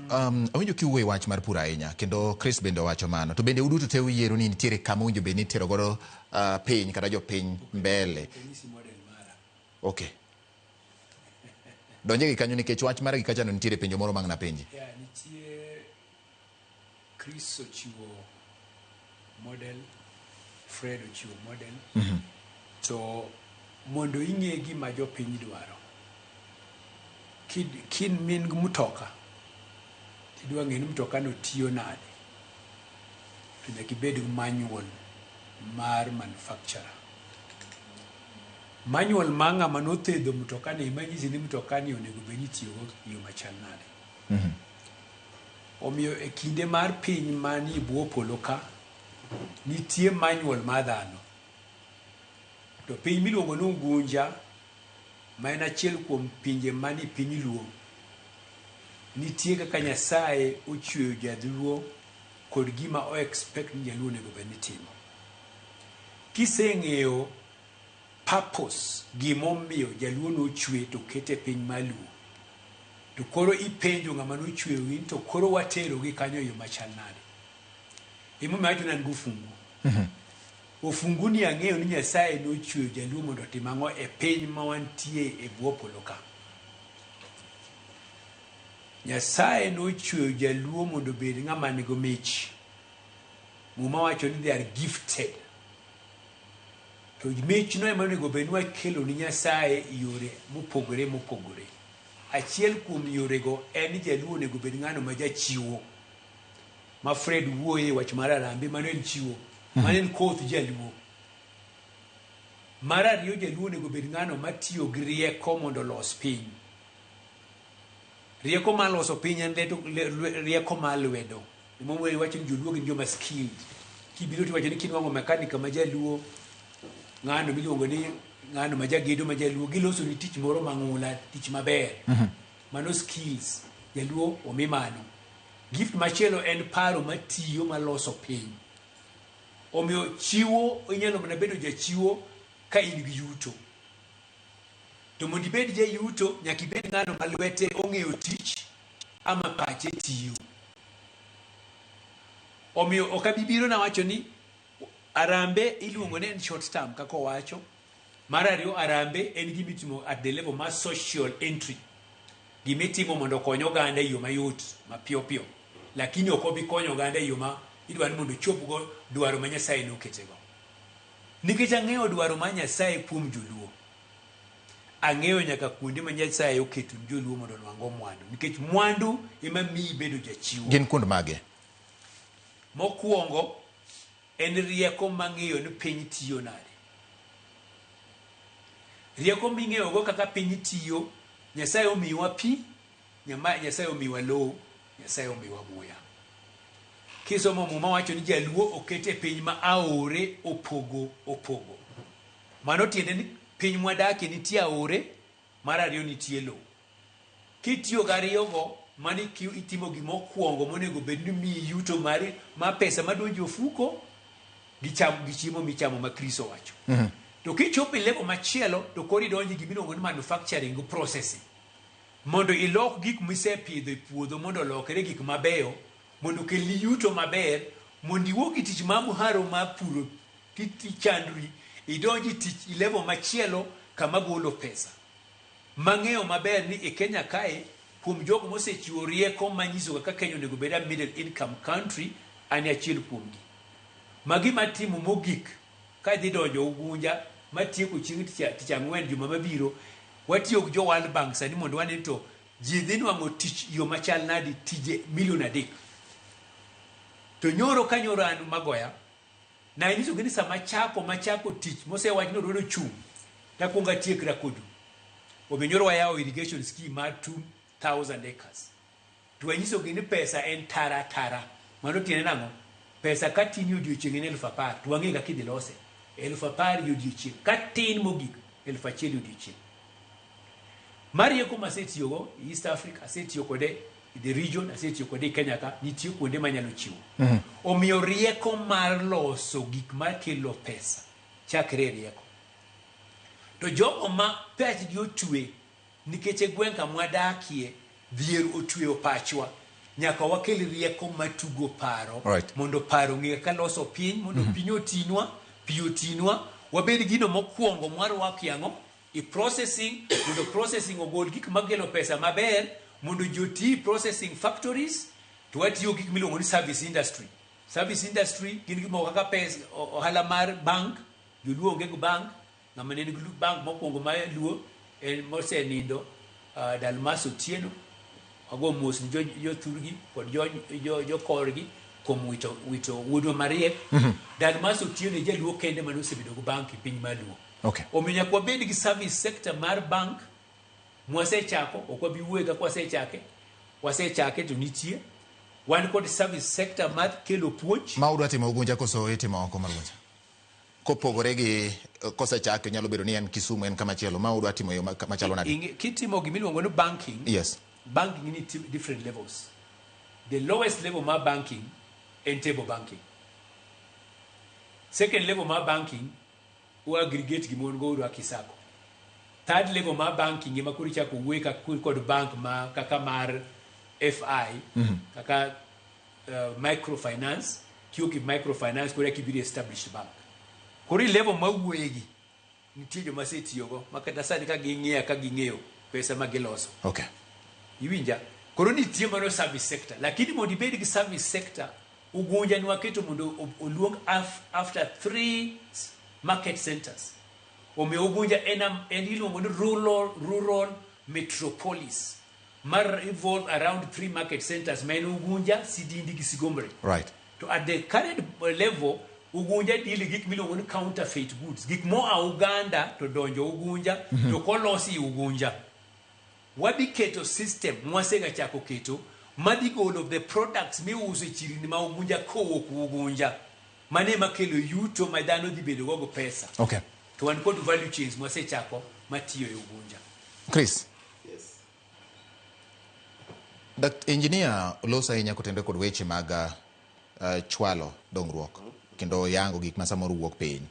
Awinjo kiwuoye wach mar pur ahinya kendo Chris bende owacho mano. To bende uduto te uyiero ni nitiere kama winjo bende nitero godo piny kata jopiny mbele. Okay. Donje gi kanyo nikech wach mara gi kacha no nitiere penjo moro mang na penji. Nitie Chris ochiwo model, Fred ochiwo model. To mondo ing'e gima jopiny dwaro. Kin min mutoka tidwa ng'e ni mtoka no tiyo nade, to nyaka ibed manual mar manufacturer. Manual ma ng'ama nothedho mtoka ni manyisi ni mtoka ni onego bed ni tiyogo yo machal nade. Omiyo e kinde mar piny manie bwo polo ka nitie manual mar dhano. To piny miluongo ni Unguja, ma en achiel kuom pinje manie piny luo, nitie kaka Nyasaye ochweyo jaluo kod gima o expect ni jaluo onego bed ni timo. Kiseng'eyo purpose, gimomiyo jaluo nochwe to kete piny maluo, to koro ipenjo ng'ama nochweyogi to koro waterogi kanyo yo machal nade. Emomiyo awacho ni an gofungu. Ofungu ni ang'eyo ni Nyasaye nochweyo jaluo mondo otim ang'o e piny ma wantie e bwo polo ka. Nyasaye nochweyo jaluo mondo bed ng'ama nigo mich. Muma wacho ni they are gifted. To mich no ema onego bed ni wakelo ni Nyasaye yore mopogore mopogore. Achiel kuom yorego en ni jaluo onego bed ng'ano ma jachiwo. Ma Fred wuoye wach mar Arambe, mano en chiwo. Mano en koth jaluo. Mar ariyo, jaluo onego bed ng'ano matiyo gi rieko mondo los piny. Rieko mar loso piny en rieko mar lwedo. Emomiyo wacho ni joluo gin joma skilled. Kibiro tiwacho ni kinwang'o mekanika ma jaluo, ng'ano miluongo ni ng'ano ma jagedo ma jaluo, giloso ni tich moro mang'ula, tich maber. Mano skills. Jaluo omi mano. Gift machielo en paro matiyo maloso piny. Omiyo chiwo, inyalo mana bedo jachiwo ka in gi yuto. To mondo ibed jayuto, nyaka ibed ng'ano ma lwete ong'eyo tich ama pache tiyo. Omiyo ok abibiro na wacho ni Arambe iluongo ni en short term kaka owacho. Mar ariyo, Arambe en gimitimo at the level mar social entry. Gimitimo mondo konyo oganda e yo mayot, mapiyo piyo. Lakini ok obi konyo oganda e yo ma idwa ni mondo chopgo dwaro ma Nyasaye noketego. Nikech ang'eyo dwaro ma Nyasaye kuom joluo. Ang'eyo nyaka kuonde ma Nyasaye oketo joluo mondo nwang'o mwandu. Nikech mwandu ema miyi bedo jachiwo. Gin kuond mage? Mokwongo en rieko mang'eyo ni piny tiyo nade. Rieko ming'eyogo kaka piny tiyo, Nyasaye omiwa pi, Nyasaye omiwa lowo, Nyasaye omiwa muya. Kisomo Muma wacho ni jaluo okete piny ma aore opogo opogo. Mano tiende ni piny mwadake nitie aore, mar ariyo nitie lowo. Kitiyo gariyogo, mani itimo gimokwongo monego bed ni miyi yuto mari ma pesa madonjo ofuko gi chiemo michamo ma Kristo wacho. To kichopo e level machielo, to koro idonjo gimiluongo ni manufacturing processing. Mondo ilok gik misepidho e puodho mondo olokre gik mabeyo, mondo kelni yuto maber, mondo iwuog tich ma muharo mar puro chandri, idonji tich level machielo kama golo pesa. Mang'eyo maber ni e Kenya kae, kuom jogo mosechiwo rieko manyiso kaka Kenya onego bed a middle income country, an achiel kuomgi. Magi matimo mogik, ka dhi donjo Unguja, matieko chieng' tich ang'wen juma mabiro, watiyo gi jo World Bank sani mondo wane to ji dhi nwang'o tich yo machal nadi tije 3 million. To nyoro ka nyoro an Magoya, na inyiso gini sama machako tich mosewach no rodo chung, takwonga tiekra kodu. Obe nyoro wayawo irrigation scheme mar 2,000 acres. To wanyiso gini pesa en tara. Mano tiene nang'o? Pesa katini odiochieng' en 10,000, to wang'e kaka idhi lose. 10,000 odiochieng', katin mogik 1,000 odiochieng'. Mar rieko masetiyogo East Africa, asetiyo kode the region, asetiyo kode Kenya ka, nitie kuonde manyalo chiwo. Omiyo rieko mar loso gik makelo pesa chakre rieko. To jogo ma pachgi otwe nikech gweng' kama wadakie, dhier otweyo pachwa, nyaka wakel rieko matugo paro Right. mondo paro ng'e ka loso piny mondo piny otinwa pi otinwa wabed gino mokwongo mwarwako yang'o i processing mondo processing ogol gik makelo pesa maber mondo joti processing factories to watiyo gik miluongo ni service industry gin gik moko kaka pesa ohala mar bank joluo onge go bank ng'ama ne nigi bank mokwongo ma luo en mosenindo Dalmas Otieno ago mos ni jothurgi kod jokorgi kuom wito wuodwa mariek Dalmas Otieno jaluo kende mane osebedo go bank e piny maluo. Okay. Omiyo nyaka wabed gi service sector mar bank mwasechako ok wabi wuoye kaka wasechake to nitie wan kod service sector mar kelo puonj ma udwa timo Ugunja koso itimo oko mar Ugunja kopogore gi kosechake nyalo bedo ni en Kisumu en kamachielo ma udwa timo yo machalo nade kitimo gimiluongo ni banking. Yes. Banking in different levels. The lowest level of banking is table banking. Second level of banking we aggregate gimongo ru akisako. Third level of banking ema kuri chako weka kod bank ma kaka mar FI kaka microfinance kioki microfinance kuri kibiri established bank. Kuri level ma wuegi nitie joma setiyogo makata sani ka ging'eyo pesa ma giloso. Okay. Iwinja koro nitie mano service sector lakini mondo ibed gi service sector Ugunja ni waketo mondo oluong after 3 market centers omiyo Ugunja en iluongo ni rural metropolis mar evolve around 3 market centers men Ugunja, Sidindi gi Sigombre. Right. To at the current level Ugunja deal gik miluongo ni counterfeit goods gik mo a Uganda to donjo Ugunja to kolosi Ugunja. Wabi keto system mwasega chako keto madhi golo of the products mi uso chirini ma Ugunja kowuok Ugunja mane makelo yuto ma dhano dhi bedo gogo pesa. Okay. To wan kod value chains mwasechako matiyo e Ugunja. Chris. Yes. Engineer losa ahinya kotende kod weche mag chwalo dongruok kendo yango gik ma samoro wuok piny.